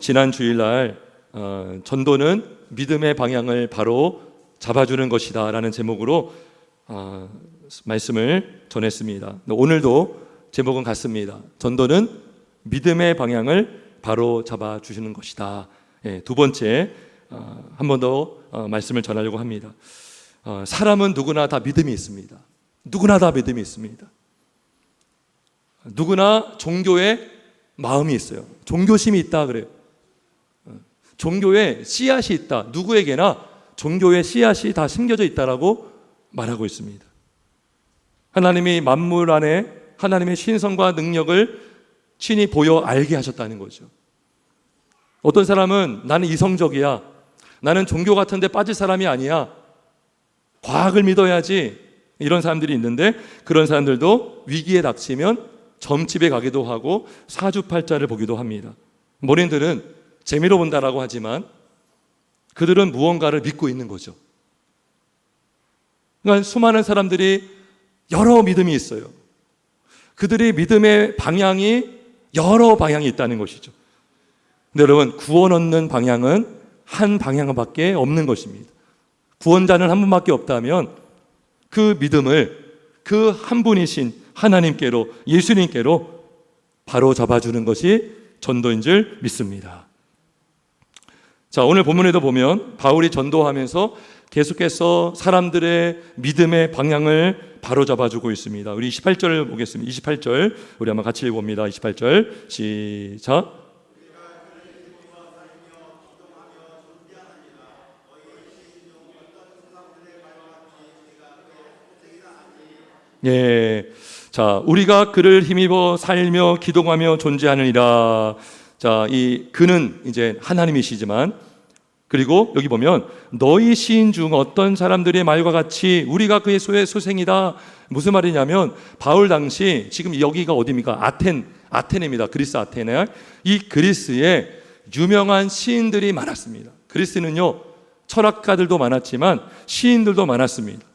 지난 주일날 전도는 믿음의 방향을 바로 잡아주는 것이다 라는 제목으로 말씀을 전했습니다. 오늘도 제목은 같습니다. 전도는 믿음의 방향을 바로 잡아주시는 것이다. 두 번째 한 번 더 말씀을 전하려고 합니다. 사람은 누구나 다 믿음이 있습니다. 누구나 다 믿음이 있습니다. 누구나 종교에 마음이 있어요. 종교심이 있다 그래요. 종교에 씨앗이 있다. 누구에게나 종교의 씨앗이 다 심겨져 있다라고 말하고 있습니다. 하나님이 만물 안에 하나님의 신성과 능력을 친히 보여 알게 하셨다는 거죠. 어떤 사람은 나는 이성적이야, 나는 종교 같은 데 빠질 사람이 아니야, 과학을 믿어야지, 이런 사람들이 있는데, 그런 사람들도 위기에 닥치면 점집에 가기도 하고 사주팔자를 보기도 합니다. 본인들은 재미로 본다라고 하지만 그들은 무언가를 믿고 있는 거죠. 그러니까 수많은 사람들이 여러 믿음이 있어요. 그들의 믿음의 방향이 여러 방향이 있다는 것이죠. 근데 여러분, 구원 얻는 방향은 한 방향밖에 없는 것입니다. 구원자는 한 분밖에 없다면 그 믿음을 그 한 분이신 하나님께로, 예수님께로 바로 잡아주는 것이 전도인 줄 믿습니다. 자, 오늘 본문에도 보면 바울이 전도하면서 계속해서 사람들의 믿음의 방향을 바로 잡아주고 있습니다. 우리 28절을 보겠습니다. 28절 우리 한번 같이 읽어봅니다. 28절 시작. 예, 자, 우리가 그를 힘입어 살며 기도하며 존재하느니라. 자, 이 그는 이제 하나님이시지만, 그리고 여기 보면 너희 시인 중 어떤 사람들의 말과 같이 우리가 그의 소생이다. 무슨 말이냐면 바울 당시, 지금 여기가 어디입니까? 아테네입니다. 그리스 아테네. 이 그리스에 유명한 시인들이 많았습니다. 그리스는요, 철학가들도 많았지만 시인들도 많았습니다.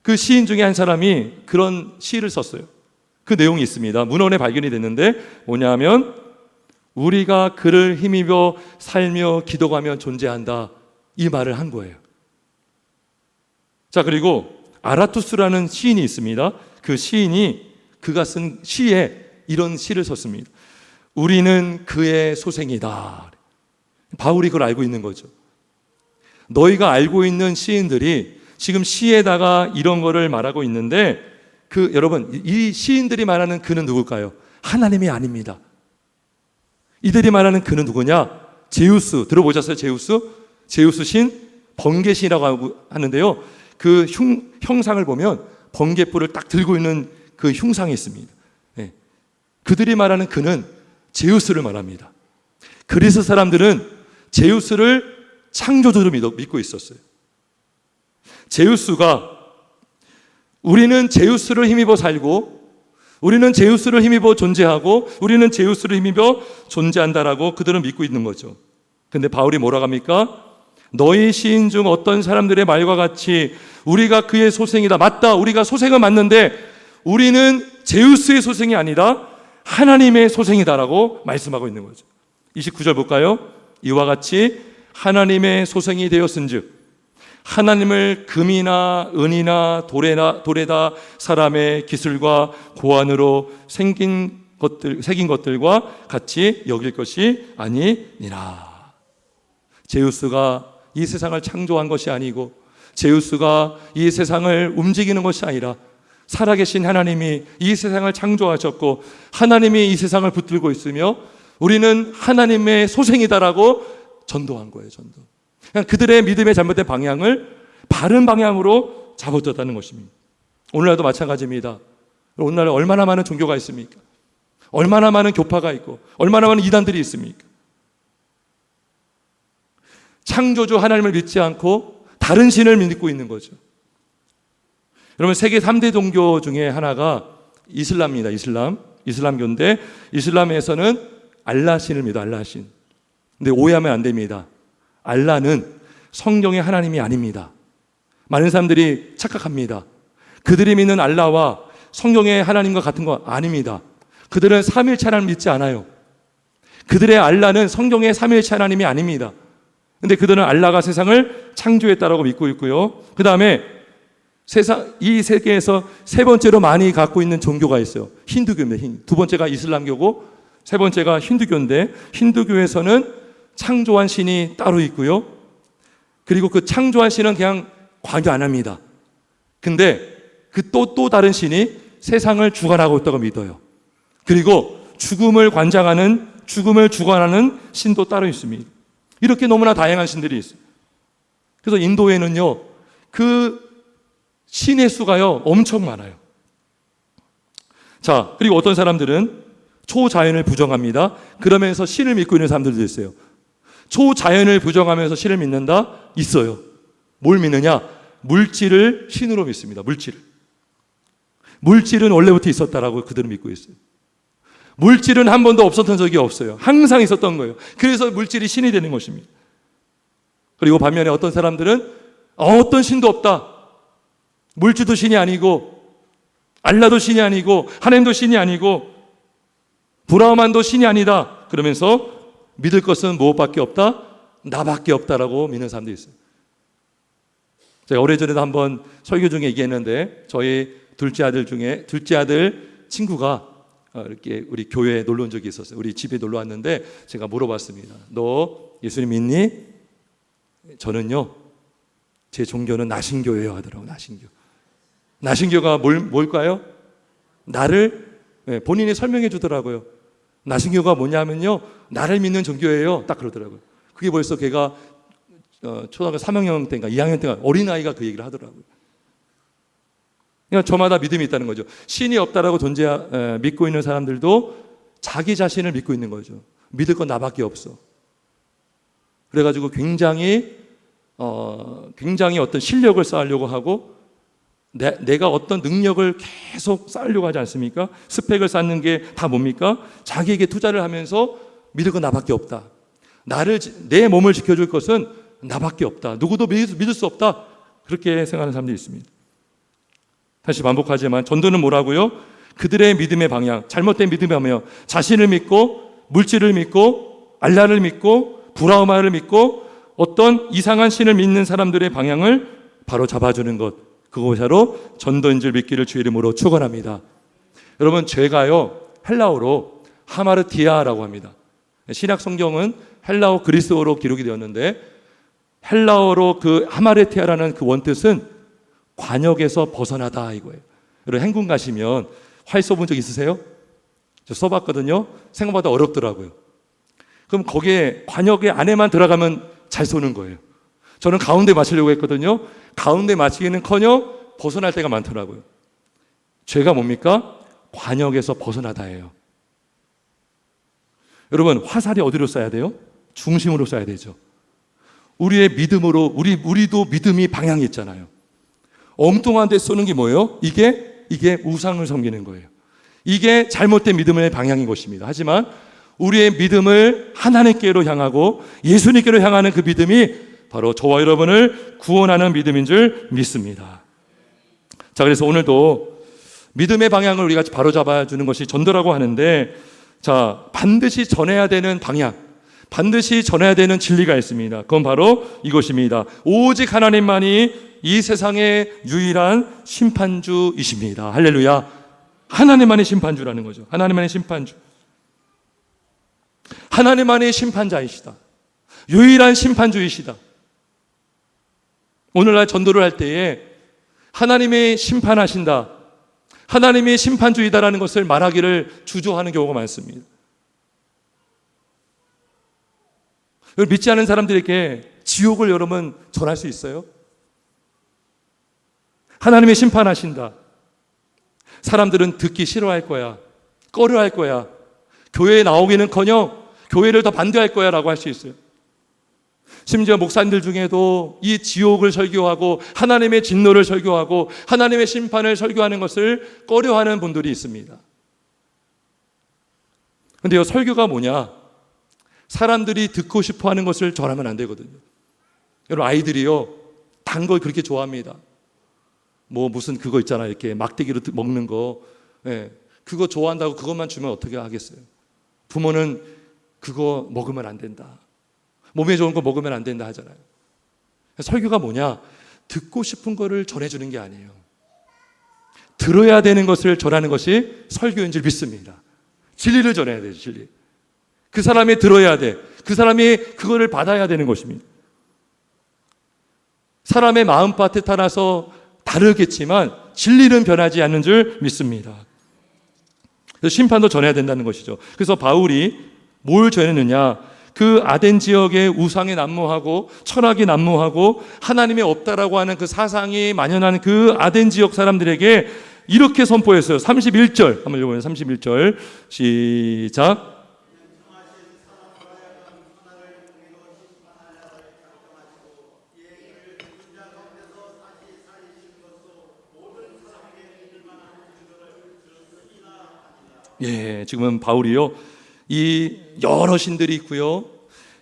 그 시인 중에 한 사람이 그런 시를 썼어요. 그 내용이 있습니다. 문헌에 발견이 됐는데 뭐냐면 우리가 그를 힘입어 살며 기도하며 존재한다, 이 말을 한 거예요. 자, 그리고 아라투스라는 시인이 있습니다. 그 시인이 그가 쓴 시에 이런 시를 썼습니다. 우리는 그의 소생이다. 바울이 그걸 알고 있는 거죠. 너희가 알고 있는 시인들이 지금 시에다가 이런 거를 말하고 있는데, 여러분, 이 시인들이 말하는 그는 누굴까요? 하나님이 아닙니다. 이들이 말하는 그는 누구냐? 제우스, 들어보셨어요? 제우스 신, 번개신이라고 하는데요, 그 형상을 보면 번개불을 딱 들고 있는 그 흉상이 있습니다. 네. 그들이 말하는 그는 제우스를 말합니다. 그리스 사람들은 제우스를 창조주로 믿고 있었어요. 제우스가, 우리는 제우스를 힘입어 살고, 우리는 제우스를 힘입어 존재하고, 우리는 제우스를 힘입어 존재한다라고 그들은 믿고 있는 거죠. 근데 바울이 뭐라고 합니까? 너희 시인 중 어떤 사람들의 말과 같이 우리가 그의 소생이다. 맞다, 우리가 소생은 맞는데 우리는 제우스의 소생이 아니라 하나님의 소생이다라고 말씀하고 있는 거죠. 29절 볼까요? 이와 같이 하나님의 소생이 되었은즉 하나님을 금이나 은이나 돌에다 사람의 기술과 고안으로 새긴 것들과 같이 여길 것이 아니니라. 제우스가 이 세상을 창조한 것이 아니고, 제우스가 이 세상을 움직이는 것이 아니라 살아계신 하나님이 이 세상을 창조하셨고 하나님이 이 세상을 붙들고 있으며 우리는 하나님의 소생이다라고 전도한 거예요. 전도. 그들의 믿음의 잘못된 방향을 바른 방향으로 잡아줬다는 것입니다. 오늘날도 마찬가지입니다. 오늘날 얼마나 많은 종교가 있습니까? 얼마나 많은 교파가 있고 얼마나 많은 이단들이 있습니까? 창조주 하나님을 믿지 않고 다른 신을 믿고 있는 거죠. 여러분, 세계 3대 종교 중에 하나가 이슬람입니다. 이슬람교인데 이슬람에서는 알라신을 믿어요. 알라신. 근데 오해하면 안 됩니다. 알라는 성경의 하나님이 아닙니다. 많은 사람들이 착각합니다. 그들이 믿는 알라와 성경의 하나님과 같은 거 아닙니다. 그들은 삼일체 하나님을 믿지 않아요. 그들의 알라는 성경의 삼위일체 하나님이 아닙니다. 근데 그들은 알라가 세상을 창조했다라고 믿고 있고요. 그 다음에 이 세계에서 세 번째로 많이 갖고 있는 종교가 있어요. 힌두교입니다. 두 번째가 이슬람교고 세 번째가 힌두교인데, 힌두교에서는 창조한 신이 따로 있고요. 그리고 그 창조한 신은 그냥 관여 안 합니다. 근데 그 또 다른 신이 세상을 주관하고 있다고 믿어요. 그리고 죽음을 주관하는 신도 따로 있습니다. 이렇게 너무나 다양한 신들이 있어요. 그래서 인도에는요, 그 신의 수가요, 엄청 많아요. 자, 그리고 어떤 사람들은 초자연을 부정합니다. 그러면서 신을 믿고 있는 사람들도 있어요. 초자연을 부정하면서 신을 믿는다? 있어요. 뭘 믿느냐? 물질을 신으로 믿습니다. 물질은 원래부터 있었다라고 그들은 믿고 있어요. 물질은 한 번도 없었던 적이 없어요. 항상 있었던 거예요. 그래서 물질이 신이 되는 것입니다. 그리고 반면에 어떤 사람들은 어떤 신도 없다. 물질도 신이 아니고, 알라도 신이 아니고, 하나님도 신이 아니고, 브라흐만도 신이 아니다. 그러면서 믿을 것은 무엇밖에 없다? 나밖에 없다라고 믿는 사람도 있어요. 제가 오래전에도 한번 설교 중에 얘기했는데, 저희 둘째 아들 친구가 이렇게 우리 교회에 놀러 온 적이 있었어요. 우리 집에 놀러 왔는데 제가 물어봤습니다. 너 예수님 믿니? 저는요, 제 종교는 나신교예요 하더라고요. 나신교가 뭘까요? 나를 본인이 설명해 주더라고요. 나신교가 뭐냐면요, 나를 믿는 종교예요. 딱 그러더라고요. 그게 벌써 걔가 초등학교 3학년 때인가 2학년 때인가 어린아이가 그 얘기를 하더라고요. 그러니까 저마다 믿음이 있다는 거죠. 신이 없다라고 믿고 있는 사람들도 자기 자신을 믿고 있는 거죠. 믿을 건 나밖에 없어. 그래가지고 굉장히 어떤 실력을 쌓으려고 하고 내가 어떤 능력을 계속 쌓으려고 하지 않습니까? 스펙을 쌓는 게 다 뭡니까? 자기에게 투자를 하면서 믿을 건 나밖에 없다. 내 몸을 지켜줄 것은 나밖에 없다. 누구도 믿을 수 없다. 그렇게 생각하는 사람들이 있습니다. 다시 반복하지만 전도는 뭐라고요? 그들의 믿음의 방향, 잘못된 믿음이 뭐예요? 자신을 믿고, 물질을 믿고, 알라를 믿고, 브라흐마를 믿고, 어떤 이상한 신을 믿는 사람들의 방향을 바로 잡아주는 것, 그것이 바로 전도인 줄 믿기를 주의 이름으로 축원합니다. 여러분, 죄가요, 헬라어로 하마르티아라고 합니다. 신약 성경은 헬라어 그리스어로 기록이 되었는데, 헬라어로 그 하마르티아라는 그 원뜻은 관역에서 벗어나다 이거예요. 여러분, 행군 가시면 활 쏘본 적 있으세요? 저 써봤거든요. 생각보다 어렵더라고요. 그럼 거기에 관역의 안에만 들어가면 잘 쏘는 거예요. 저는 가운데 맞추려고 했거든요. 가운데 맞추기는커녕 벗어날 때가 많더라고요. 죄가 뭡니까? 관역에서 벗어나다예요. 여러분, 화살이 어디로 쏴야 돼요? 중심으로 쏴야 되죠. 우리의 믿음으로 우리도 믿음이 방향이 있잖아요. 엉뚱한 데 쏘는 게 뭐예요? 이게 우상을 섬기는 거예요. 이게 잘못된 믿음의 방향인 것입니다. 하지만 우리의 믿음을 하나님께로 향하고 예수님께로 향하는 그 믿음이 바로 저와 여러분을 구원하는 믿음인 줄 믿습니다. 자, 그래서 오늘도 믿음의 방향을 우리가 바로잡아 주는 것이 전도라고 하는데, 자, 반드시 전해야 되는 방향, 반드시 전해야 되는 진리가 있습니다. 그건 바로 이것입니다. 오직 하나님만이 이 세상의 유일한 심판주이십니다. 할렐루야. 하나님만이 심판주라는 거죠. 하나님만이 심판주. 하나님만이 심판자이시다. 유일한 심판주이시다. 오늘날 전도를 할 때에 하나님이 심판하신다, 하나님이 심판주이다라는 것을 말하기를 주저하는 경우가 많습니다. 믿지 않은 사람들에게 지옥을 여러분 전할 수 있어요? 하나님이 심판하신다. 사람들은 듣기 싫어할 거야, 꺼려할 거야, 교회에 나오기는커녕 교회를 더 반대할 거야 라고 할 수 있어요. 심지어 목사님들 중에도 이 지옥을 설교하고 하나님의 진노를 설교하고 하나님의 심판을 설교하는 것을 꺼려하는 분들이 있습니다. 그런데요, 설교가 뭐냐? 사람들이 듣고 싶어하는 것을 전하면 안 되거든요. 여러분, 아이들이요, 단 걸 그렇게 좋아합니다. 무슨 그거 있잖아요, 이렇게 막대기로 먹는 거, 그거 좋아한다고 그것만 주면 어떻게 하겠어요? 부모는 그거 먹으면 안 된다. 몸에 좋은 거 먹으면 안 된다 하잖아요. 설교가 뭐냐? 듣고 싶은 거를 전해주는 게 아니에요. 들어야 되는 것을 전하는 것이 설교인 줄 믿습니다. 진리를 전해야 돼요, 진리. 그 사람이 들어야 돼. 그 사람이 그거를 받아야 되는 것입니다. 사람의 마음밭에 따라서 다르겠지만 진리는 변하지 않는 줄 믿습니다. 그래서 심판도 전해야 된다는 것이죠. 그래서 바울이 뭘 전했느냐? 그 아덴 지역의 우상에 난무하고 철학이 난무하고 하나님이 없다라고 하는 그 사상이 만연한 그 아덴 지역 사람들에게 이렇게 선포했어요. 31절 한번 읽어보면 31절 시작. 예, 지금은 바울이요, 이 여러 신들이 있고요,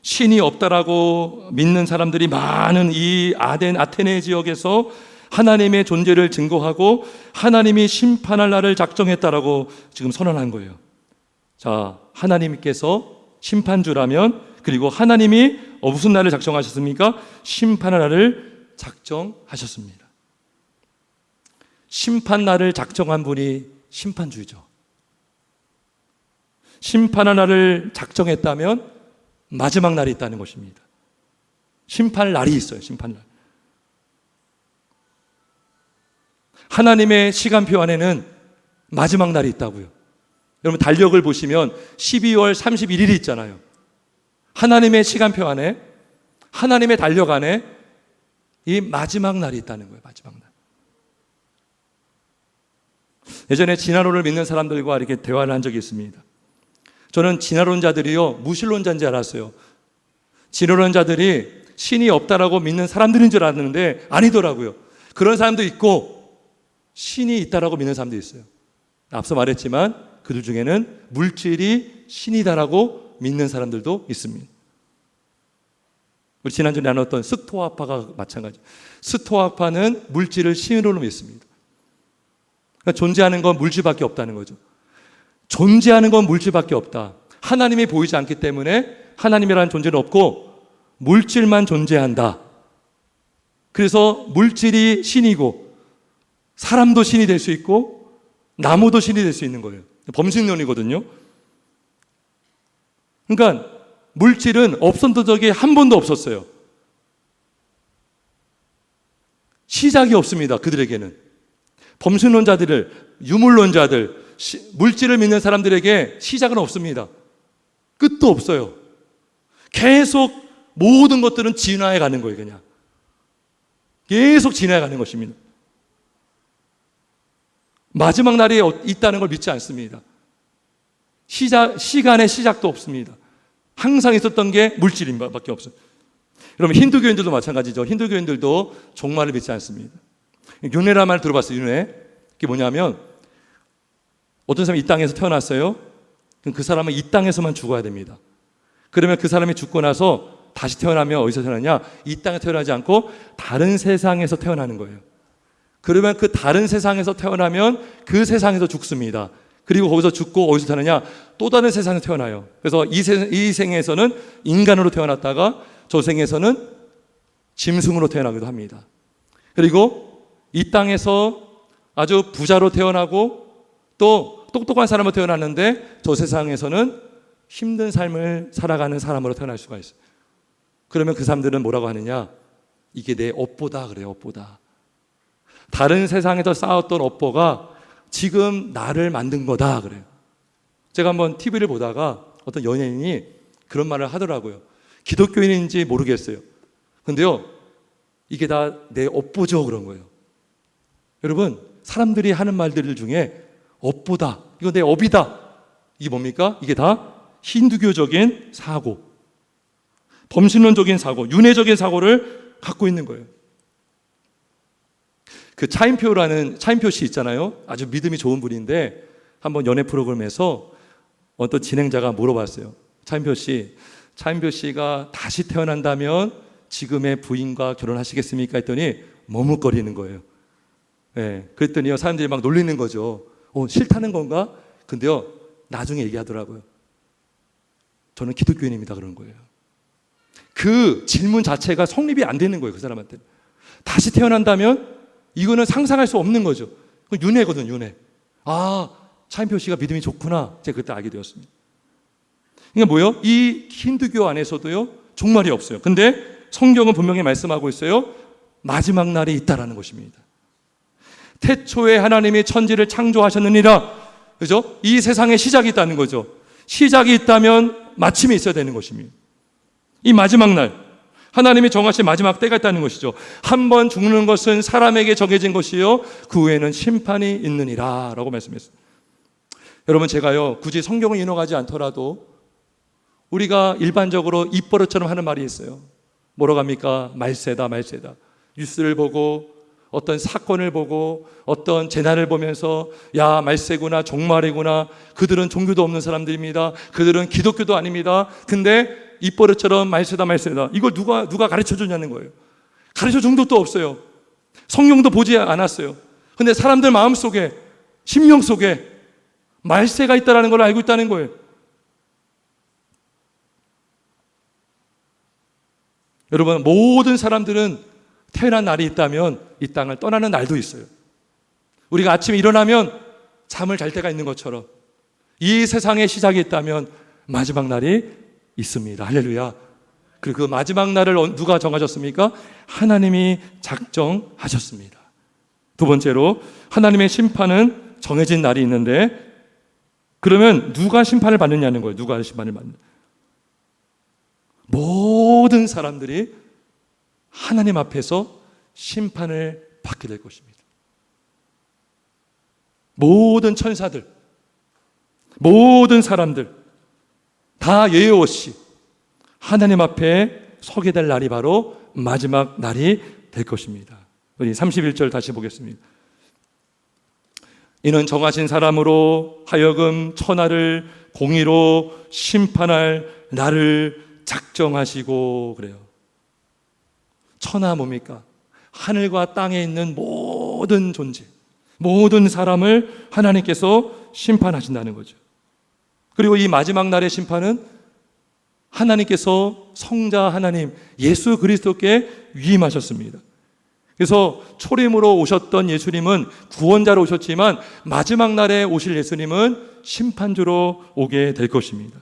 신이 없다라고 믿는 사람들이 많은 이 아테네 지역에서 하나님의 존재를 증거하고 하나님이 심판할 날을 작정했다라고 지금 선언한 거예요. 자, 하나님께서 심판주라면, 그리고 하나님이 무슨 날을 작정하셨습니까? 심판할 날을 작정하셨습니다. 심판 날을 작정한 분이 심판주이죠. 심판할 날을 작정했다면 마지막 날이 있다는 것입니다. 심판할 날이 있어요. 심판날. 하나님의 시간표 안에는 마지막 날이 있다고요. 여러분 달력을 보시면 12월 31일이 있잖아요. 하나님의 시간표 안에, 하나님의 달력 안에 이 마지막 날이 있다는 거예요. 마지막 날. 예전에 진화론을 믿는 사람들과 이렇게 대화를 한 적이 있습니다. 저는 진화론자들이요, 무신론자인 줄 알았어요. 진화론자들이 신이 없다라고 믿는 사람들인 줄 알았는데 아니더라고요. 그런 사람도 있고 신이 있다라고 믿는 사람도 있어요. 앞서 말했지만 그들 중에는 물질이 신이다라고 믿는 사람들도 있습니다. 우리 지난주에 나눴던 스토아파가 마찬가지. 스토아파는 물질을 신으로 믿습니다. 그러니까 존재하는 건 물질밖에 없다는 거죠. 존재하는 건 물질밖에 없다. 하나님이 보이지 않기 때문에 하나님이라는 존재는 없고 물질만 존재한다. 그래서 물질이 신이고 사람도 신이 될 수 있고 나무도 신이 될 수 있는 거예요. 범신론이거든요. 그러니까 물질은 없었던 적이 한 번도 없었어요. 시작이 없습니다. 그들에게는. 범신론자들을, 유물론자들, 물질을 믿는 사람들에게 시작은 없습니다. 끝도 없어요. 계속 모든 것들은 진화해 가는 거예요. 그냥 계속 진화해 가는 것입니다. 마지막 날이 있다는 걸 믿지 않습니다. 시간의 시작도 없습니다. 항상 있었던 게 물질밖에 없어요. 여러분 힌두교인들도 마찬가지죠. 힌두교인들도 종말을 믿지 않습니다. 윤회라는 말 들어봤어요. 윤회. 그게 뭐냐면 어떤 사람이 이 땅에서 태어났어요. 그럼 그 사람은 이 땅에서만 죽어야 됩니다. 그러면 그 사람이 죽고 나서 다시 태어나면 어디서 태어나냐? 이 땅에 태어나지 않고 다른 세상에서 태어나는 거예요. 그러면 그 다른 세상에서 태어나면 그 세상에서 죽습니다. 그리고 거기서 죽고 어디서 태어나냐? 또 다른 세상에서 태어나요. 그래서 이 생에서는 인간으로 태어났다가 저 생에서는 짐승으로 태어나기도 합니다. 그리고 이 땅에서 아주 부자로 태어나고 또 똑똑한 사람으로 태어났는데 저 세상에서는 힘든 삶을 살아가는 사람으로 태어날 수가 있어요. 그러면 그 사람들은 뭐라고 하느냐? 이게 내 업보다 그래요. 업보다. 다른 세상에서 쌓았던 업보가 지금 나를 만든 거다 그래요. 제가 한번 TV를 보다가 어떤 연예인이 그런 말을 하더라고요. 기독교인인지 모르겠어요. 근데요, 이게 다 내 업보죠 그런 거예요. 여러분, 사람들이 하는 말들 중에 업보다, 이거 내 업이다, 이게 뭡니까? 이게 다 힌두교적인 사고, 범신론적인 사고, 윤회적인 사고를 갖고 있는 거예요. 그 차인표 씨 있잖아요. 아주 믿음이 좋은 분인데 한번 연애 프로그램에서 어떤 진행자가 물어봤어요. 차인표 씨가 다시 태어난다면 지금의 부인과 결혼하시겠습니까? 했더니 머뭇거리는 거예요. 네, 그랬더니요, 사람들이 막 놀리는 거죠. 싫다는 건가? 근데요, 나중에 얘기하더라고요. 저는 기독교인입니다. 그런 거예요. 그 질문 자체가 성립이 안 되는 거예요. 그 사람한테. 다시 태어난다면 이거는 상상할 수 없는 거죠. 윤회거든, 윤회. 아, 차인표 씨가 믿음이 좋구나. 제가 그때 알게 되었습니다. 그러니까 뭐요? 이 힌두교 안에서도요, 종말이 없어요. 근데 성경은 분명히 말씀하고 있어요. 마지막 날이 있다라는 것입니다. 태초에 하나님이 천지를 창조하셨느니라. 그죠? 이 세상에 시작이 있다는 거죠. 시작이 있다면 마침이 있어야 되는 것입니다. 이 마지막 날, 하나님이 정하신 마지막 때가 있다는 것이죠. 한 번 죽는 것은 사람에게 정해진 것이요, 그 후에는 심판이 있느니라 라고 말씀했어요. 여러분, 제가요, 굳이 성경을 인용하지 않더라도 우리가 일반적으로 입버릇처럼 하는 말이 있어요. 뭐라고 합니까? 말세다, 말세다. 뉴스를 보고 어떤 사건을 보고 어떤 재난을 보면서 야, 말세구나, 종말이구나, 그들은 종교도 없는 사람들입니다, 그들은 기독교도 아닙니다. 근데 입버릇처럼 말세다, 말세다, 이걸 누가 가르쳐 주냐는 거예요. 가르쳐 준 것도 없어요. 성경도 보지 않았어요. 근데 사람들 마음속에, 심령 속에 말세가 있다는 걸 알고 있다는 거예요. 여러분, 모든 사람들은 태어난 날이 있다면 이 땅을 떠나는 날도 있어요. 우리가 아침에 일어나면 잠을 잘 때가 있는 것처럼 이 세상에 시작이 있다면 마지막 날이 있습니다. 할렐루야. 그리고 그 마지막 날을 누가 정하셨습니까? 하나님이 작정하셨습니다. 두 번째로, 하나님의 심판은 정해진 날이 있는데, 그러면 누가 심판을 받느냐는 거예요. 누가 심판을 받느냐. 모든 사람들이 하나님 앞에서 심판을 받게 될 것입니다. 모든 천사들, 모든 사람들 다 예외 없이 하나님 앞에 서게 될 날이 바로 마지막 날이 될 것입니다. 우리 31절 다시 보겠습니다. 이는 정하신 사람으로 하여금 천하를 공의로 심판할 날을 작정하시고, 그래요. 천하 뭡니까? 하늘과 땅에 있는 모든 존재, 모든 사람을 하나님께서 심판하신다는 거죠. 그리고 이 마지막 날의 심판은 하나님께서 성자 하나님 예수 그리스도께 위임하셨습니다. 그래서 초림으로 오셨던 예수님은 구원자로 오셨지만 마지막 날에 오실 예수님은 심판주로 오게 될 것입니다.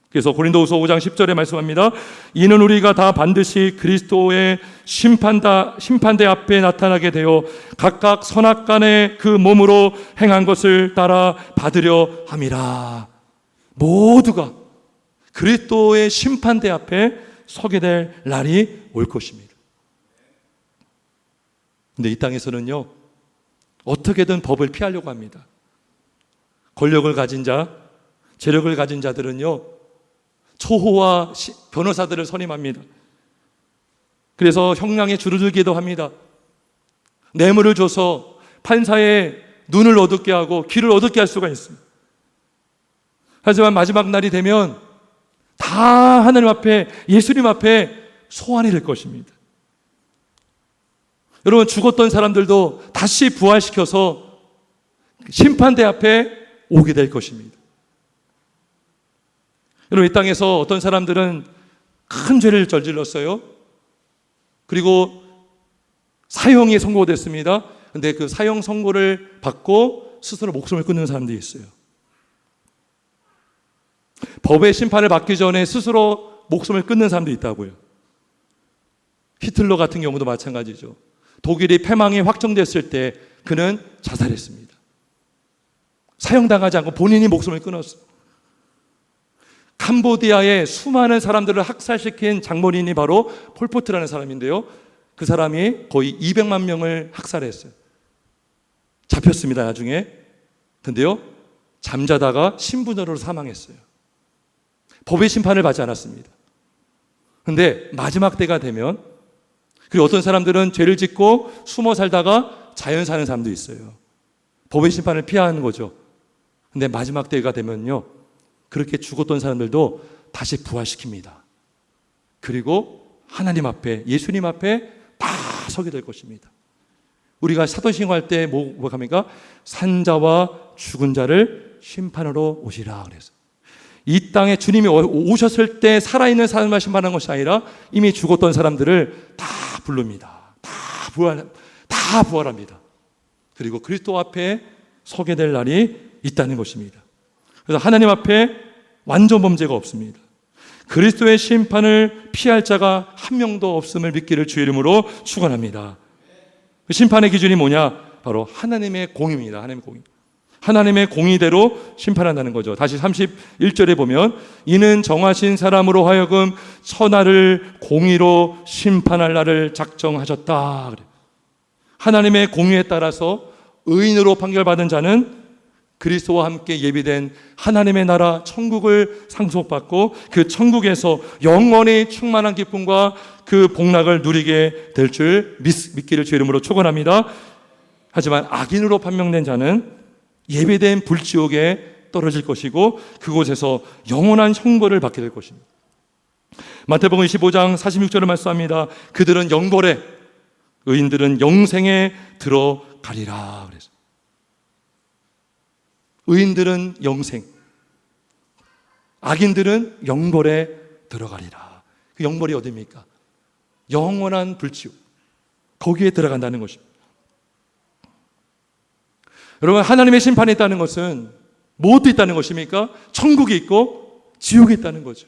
그래서 고린도후서 5장 10절에 말씀합니다. 이는 우리가 다 반드시 그리스도의 심판대 앞에 나타나게 되어 각각 선악간에 그 몸으로 행한 것을 따라 받으려 함이라. 모두가 그리스도의 심판대 앞에 서게 될 날이 올 것입니다. 근데 이 땅에서는요, 어떻게든 법을 피하려고 합니다. 권력을 가진 자, 재력을 가진 자들은요, 초호와 변호사들을 선임합니다. 그래서 형량에 줄어들기도 합니다. 뇌물을 줘서 판사의 눈을 어둡게 하고 귀를 어둡게 할 수가 있습니다. 하지만 마지막 날이 되면 다 하나님 앞에, 예수님 앞에 소환이 될 것입니다. 여러분, 죽었던 사람들도 다시 부활시켜서 심판대 앞에 오게 될 것입니다. 여러분, 이 땅에서 어떤 사람들은 큰 죄를 저질렀어요. 그리고 사형이 선고됐습니다. 근데 그 사형 선고를 받고 스스로 목숨을 끊는 사람들이 있어요. 법의 심판을 받기 전에 스스로 목숨을 끊는 사람도 있다고요. 히틀러 같은 경우도 마찬가지죠. 독일이 패망이 확정됐을 때 그는 자살했습니다. 사형당하지 않고 본인이 목숨을 끊었어요. 캄보디아의 수많은 사람들을 학살시킨 장본인이 바로 폴포트라는 사람인데요, 그 사람이 거의 200만 명을 학살했어요. 잡혔습니다, 나중에. 근데요, 잠자다가 신분으로 사망했어요. 법의 심판을 받지 않았습니다. 근데 마지막 때가 되면, 그리고 어떤 사람들은 죄를 짓고 숨어 살다가 자연 사는 사람도 있어요. 법의 심판을 피하는 거죠. 근데 마지막 때가 되면요, 그렇게 죽었던 사람들도 다시 부활시킵니다. 그리고 하나님 앞에, 예수님 앞에 다 서게 될 것입니다. 우리가 사도신경 할 때 뭐 합니까? 산자와 죽은 자를 심판하러 오시라 그래서 이 땅에 주님이 오셨을 때 살아있는 사람만 심판하는 것이 아니라 이미 죽었던 사람들을 다 부릅니다. 다 부활합니다. 그리고 그리스도 앞에 서게 될 날이 있다는 것입니다. 그래서 하나님 앞에 완전 범죄가 없습니다. 그리스도의 심판을 피할 자가 한 명도 없음을 믿기를 주의 이름으로 축원합니다. 그 심판의 기준이 뭐냐? 바로 하나님의 공의입니다. 하나님의 공의. 하나님의 공의대로 심판한다는 거죠. 다시 31절에 보면 이는 정하신 사람으로 하여금 천하를 공의로 심판할 날을 작정하셨다. 그래요. 하나님의 공의에 따라서 의인으로 판결받은 자는 그리스도와 함께 예비된 하나님의 나라 천국을 상속받고 그 천국에서 영원히 충만한 기쁨과 그 복락을 누리게 될 줄 믿기를 주의 이름으로 축원합니다. 하지만 악인으로 판명된 자는 예비된 불지옥에 떨어질 것이고 그곳에서 영원한 형벌을 받게 될 것입니다. 마태복음 25장 46절을 말씀합니다. 그들은 영벌에, 의인들은 영생에 들어가리라. 그래서 의인들은 영생, 악인들은 영벌에 들어가리라. 그 영벌이 어디입니까? 영원한 불지옥, 거기에 들어간다는 것입니다. 여러분, 하나님의 심판이 있다는 것은 무엇도 있다는 것입니까? 천국이 있고 지옥이 있다는 거죠.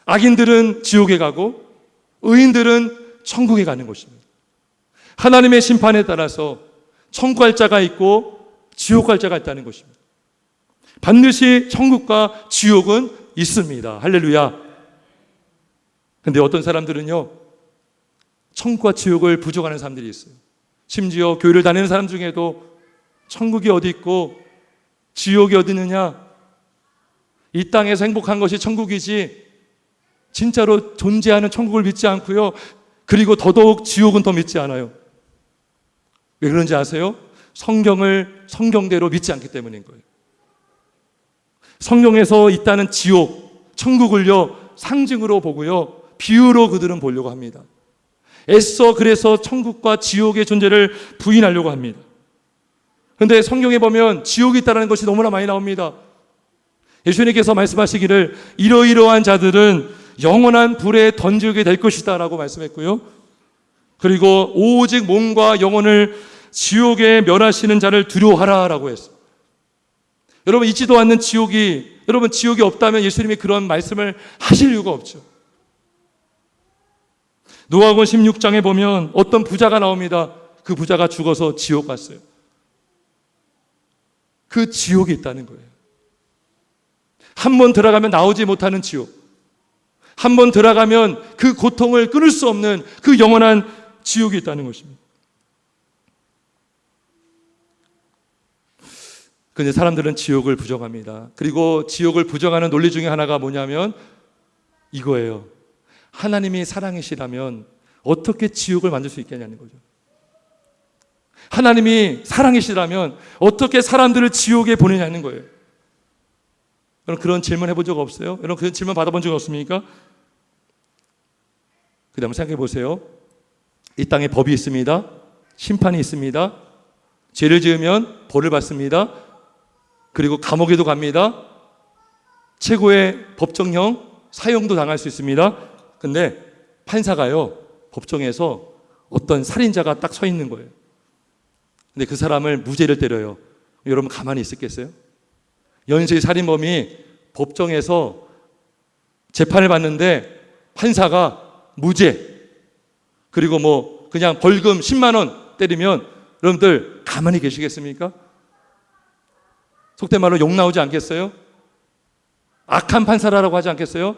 악인들은 지옥에 가고 의인들은 천국에 가는 것입니다. 하나님의 심판에 따라서 천국 갈 자가 있고 지옥 갈 자가 있다는 것입니다. 반드시 천국과 지옥은 있습니다. 할렐루야. 근데 어떤 사람들은요, 천국과 지옥을 부정하는 사람들이 있어요. 심지어 교회를 다니는 사람 중에도 천국이 어디 있고 지옥이 어디 있느냐, 이 땅에서 행복한 것이 천국이지 진짜로 존재하는 천국을 믿지 않고요, 그리고 더더욱 지옥은 더 믿지 않아요. 왜 그런지 아세요? 성경을 성경대로 믿지 않기 때문인 거예요. 성경에서 있다는 지옥, 천국을요 상징으로 보고요, 비유로 그들은 보려고 합니다. 애써 그래서 천국과 지옥의 존재를 부인하려고 합니다. 그런데 성경에 보면 지옥이 있다는 것이 너무나 많이 나옵니다. 예수님께서 말씀하시기를 이러이러한 자들은 영원한 불에 던지게 될 것이다 라고 말씀했고요, 그리고 오직 몸과 영혼을 지옥에 멸하시는 자를 두려워하라 라고 했어요. 여러분, 있지도 않는 지옥이, 여러분 지옥이 없다면 예수님이 그런 말씀을 하실 이유가 없죠. 누가복음 16장에 보면 어떤 부자가 나옵니다. 그 부자가 죽어서 지옥 갔어요. 그 지옥이 있다는 거예요. 한 번 들어가면 나오지 못하는 지옥, 한 번 들어가면 그 고통을 끊을 수 없는 그 영원한 지옥이 있다는 것입니다. 그런데 사람들은 지옥을 부정합니다. 그리고 지옥을 부정하는 논리 중에 하나가 뭐냐면 이거예요. 하나님이 사랑이시라면 어떻게 지옥을 만들 수 있겠냐는 거죠. 하나님이 사랑이시라면 어떻게 사람들을 지옥에 보내냐는 거예요. 여러분, 그런 질문 해본 적 없어요? 여러분, 그런 질문 받아본 적 없습니까? 그 다음에 생각해 보세요. 이 땅에 법이 있습니다. 심판이 있습니다. 죄를 지으면 벌을 받습니다. 그리고 감옥에도 갑니다. 최고의 법정형, 사형도 당할 수 있습니다. 근데 판사가요, 법정에서 어떤 살인자가 딱 서 있는 거예요. 근데 그 사람을 무죄를 때려요. 여러분 가만히 있었겠어요? 연쇄 살인범이 법정에서 재판을 받는데 판사가 무죄, 그리고 뭐 그냥 벌금 10만 원 때리면 여러분들 가만히 계시겠습니까? 속된 말로 욕 나오지 않겠어요? 악한 판사라고 하지 않겠어요?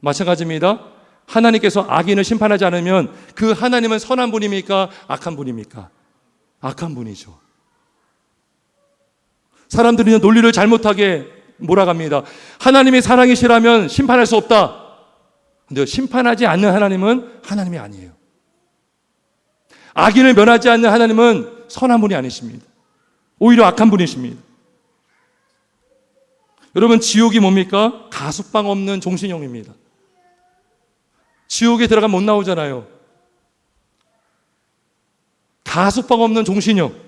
마찬가지입니다. 하나님께서 악인을 심판하지 않으면 그 하나님은 선한 분입니까? 악한 분입니까? 악한 분이죠. 사람들이 논리를 잘못하게 몰아갑니다. 하나님이 사랑이시라면 심판할 수 없다. 근데 심판하지 않는 하나님은 하나님이 아니에요. 악인을 면하지 않는 하나님은 선한 분이 아니십니다. 오히려 악한 분이십니다. 여러분, 지옥이 뭡니까? 가석방 없는 종신형입니다. 지옥에 들어가면 못 나오잖아요. 가석방 없는 종신형.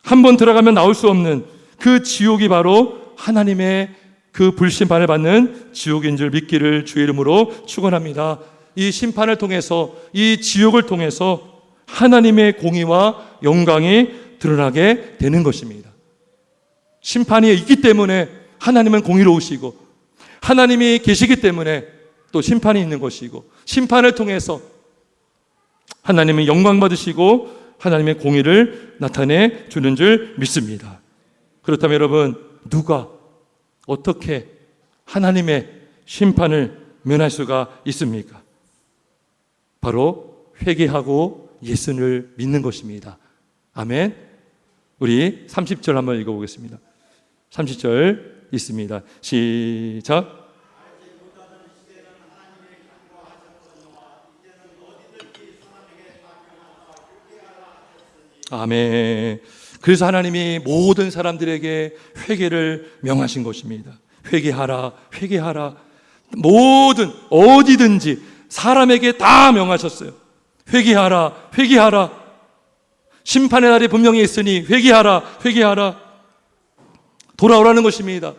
한 번 들어가면 나올 수 없는 그 지옥이 바로 하나님의 그 불심판을 받는 지옥인 줄 믿기를 주의 이름으로 축원합니다. 이 심판을 통해서, 이 지옥을 통해서 하나님의 공의와 영광이 드러나게 되는 것입니다. 심판이 있기 때문에 하나님은 공의로우시고, 하나님이 계시기 때문에 또 심판이 있는 것이고, 심판을 통해서 하나님이 영광 받으시고 하나님의 공의를 나타내 주는 줄 믿습니다. 그렇다면 여러분, 누가 어떻게 하나님의 심판을 면할 수가 있습니까? 바로 회개하고 예수를 믿는 것입니다. 아멘. 우리 30절 한번 읽어보겠습니다. 30절 있습니다. 시작. 아멘. 그래서 하나님이 모든 사람들에게 회개를 명하신 것입니다. 회개하라, 회개하라. 모든 어디든지 사람에게 다 명하셨어요. 회개하라, 회개하라. 심판의 날이 분명히 있으니 회개하라, 회개하라. 돌아오라는 것입니다.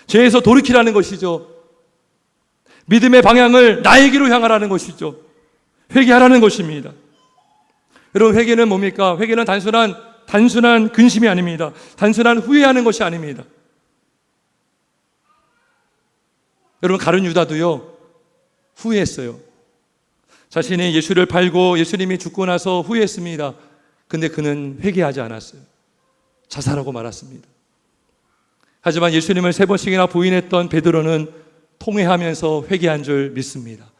죄에서 돌이키라는 것이죠. 믿음의 방향을 나에게로 향하라는 것이죠. 회개하라는 것입니다. 여러분, 회개는 뭡니까? 회개는 단순한 근심이 아닙니다. 단순한 후회하는 것이 아닙니다. 여러분, 가룟 유다도요, 후회했어요. 자신이 예수를 팔고 예수님이 죽고 나서 후회했습니다. 근데 그는 회개하지 않았어요. 자살하고 말았습니다. 하지만 예수님을 3번씩이나 부인했던 베드로는 통회하면서 회개한 줄 믿습니다.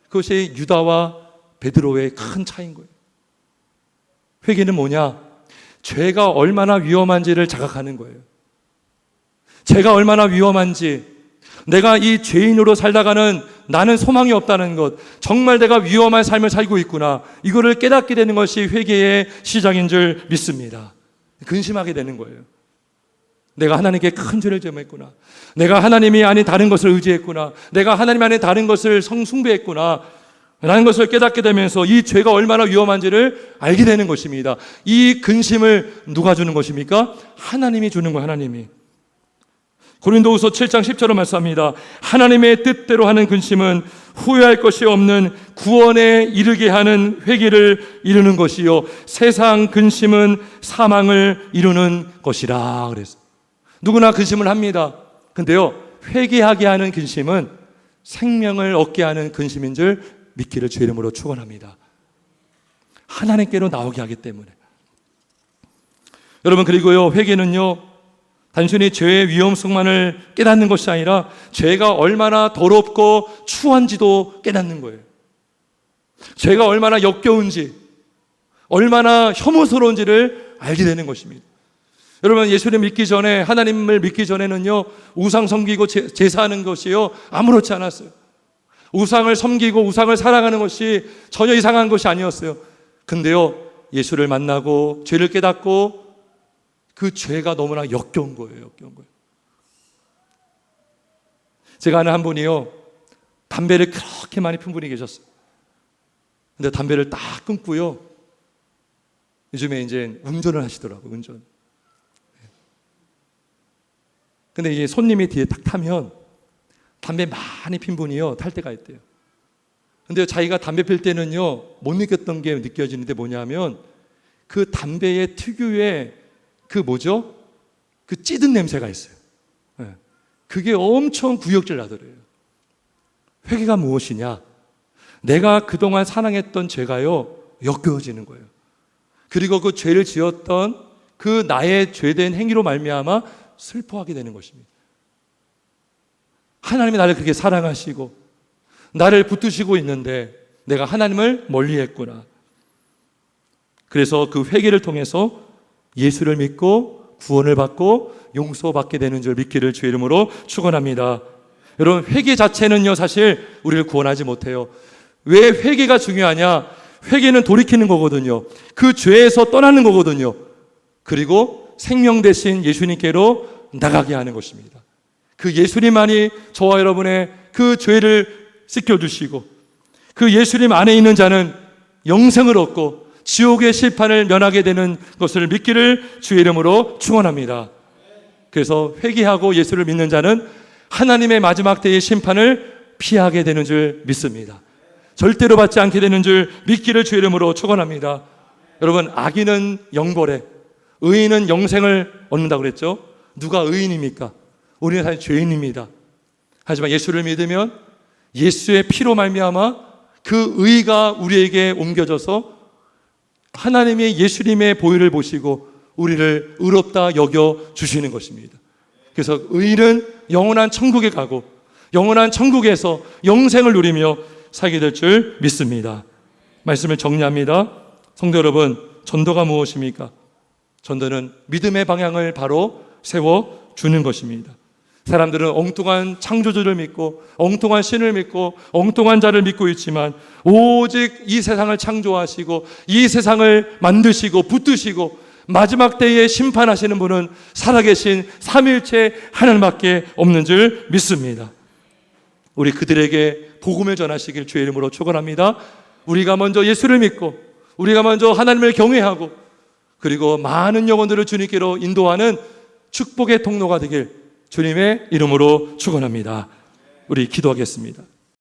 그것이 유다와 베드로의 큰 차이인 거예요. 회개는 뭐냐? 죄가 얼마나 위험한지를 자각하는 거예요. 죄가 얼마나 위험한지, 내가 이 죄인으로 살다가는 나는 소망이 없다는 것, 정말 내가 위험한 삶을 살고 있구나, 이거를 깨닫게 되는 것이 회개의 시작인 줄 믿습니다. 근심하게 되는 거예요. 내가 하나님께 큰 죄를 범했구나, 내가 하나님이 아닌 다른 것을 의지했구나, 내가 하나님 아닌 다른 것을 숭배했구나 라는 것을 깨닫게 되면서 이 죄가 얼마나 위험한지를 알게 되는 것입니다. 이 근심을 누가 주는 것입니까? 하나님이 주는 거예요. 하나님이. 고린도후서 7장 10절로 말씀합니다. 하나님의 뜻대로 하는 근심은 후회할 것이 없는 구원에 이르게 하는 회개를 이루는 것이요, 세상 근심은 사망을 이루는 것이라 그랬어요. 누구나 근심을 합니다. 근데요, 회개하게 하는 근심은 생명을 얻게 하는 근심인 줄 믿기를 주의 이름으로 축원합니다. 하나님께로 나오게 하기 때문에. 여러분, 그리고요, 회개는요, 단순히 죄의 위험성만을 깨닫는 것이 아니라 죄가 얼마나 더럽고 추한지도 깨닫는 거예요. 죄가 얼마나 역겨운지, 얼마나 혐오스러운지를 알게 되는 것입니다. 여러분, 예수를 믿기 전에, 하나님을 믿기 전에는요, 우상 섬기고 제사하는 것이요, 아무렇지 않았어요. 우상을 섬기고 우상을 사랑하는 것이 전혀 이상한 것이 아니었어요. 근데요, 예수를 만나고 죄를 깨닫고 그 죄가 너무나 역겨운 거예요. 역겨운 거예요. 제가 아는 한 분이요, 담배를 그렇게 많이 핀 분이 계셨어요. 근데 담배를 딱 끊고요, 요즘에 이제 운전을 하시더라고요. 운전. 근데 이제 손님이 뒤에 딱 타면 담배 많이 핀 분이요, 탈 때가 있대요. 근데 자기가 담배 필 때는요, 못 느꼈던 게 느껴지는데 뭐냐면 그 담배의 특유의 그 뭐죠? 그 찌든 냄새가 있어요. 그게 엄청 구역질 나더래요. 회개가 무엇이냐? 내가 그동안 사랑했던 죄가요, 역겨워지는 거예요. 그리고 그 죄를 지었던 그 나의 죄된 행위로 말미암아 슬퍼하게 되는 것입니다. 하나님이 나를 그렇게 사랑하시고 나를 붙드시고 있는데 내가 하나님을 멀리했구나. 그래서 그 회개를 통해서 예수를 믿고 구원을 받고 용서받게 되는 줄 믿기를 주의 이름으로 축원합니다. 여러분, 회개 자체는요, 사실 우리를 구원하지 못해요. 왜 회개가 중요하냐? 회개는 돌이키는 거거든요. 그 죄에서 떠나는 거거든요. 그리고 생명 대신 예수님께로 나가게 하는 것입니다. 그 예수님만이 저와 여러분의 그 죄를 씻겨주시고 그 예수님 안에 있는 자는 영생을 얻고 지옥의 심판을 면하게 되는 것을 믿기를 주의 이름으로 축원합니다. 그래서 회개하고 예수를 믿는 자는 하나님의 마지막 때의 심판을 피하게 되는 줄 믿습니다. 절대로 받지 않게 되는 줄 믿기를 주의 이름으로 축원합니다. 여러분, 악인은 영벌에, 의인은 영생을 얻는다고 그랬죠. 누가 의인입니까? 우리는 사실 죄인입니다. 하지만 예수를 믿으면 예수의 피로 말미암아 그 의가 우리에게 옮겨져서 하나님의 예수님의 보혈을 보시고 우리를 의롭다 여겨 주시는 것입니다. 그래서 의인은 영원한 천국에 가고 영원한 천국에서 영생을 누리며 살게 될 줄 믿습니다. 말씀을 정리합니다. 성도 여러분, 전도가 무엇입니까? 전도는 믿음의 방향을 바로 세워주는 것입니다. 사람들은 엉뚱한 창조주를 믿고 엉뚱한 신을 믿고 엉뚱한 자를 믿고 있지만 오직 이 세상을 창조하시고 이 세상을 만드시고 붙드시고 마지막 때에 심판하시는 분은 살아계신 삼위일체 하나님밖에 없는 줄 믿습니다. 우리 그들에게 복음을 전하시길 주의 이름으로 축원합니다. 우리가 먼저 예수를 믿고 우리가 먼저 하나님을 경외하고 그리고 많은 영혼들을 주님께로 인도하는 축복의 통로가 되길 주님의 이름으로 축원합니다. 우리 기도하겠습니다.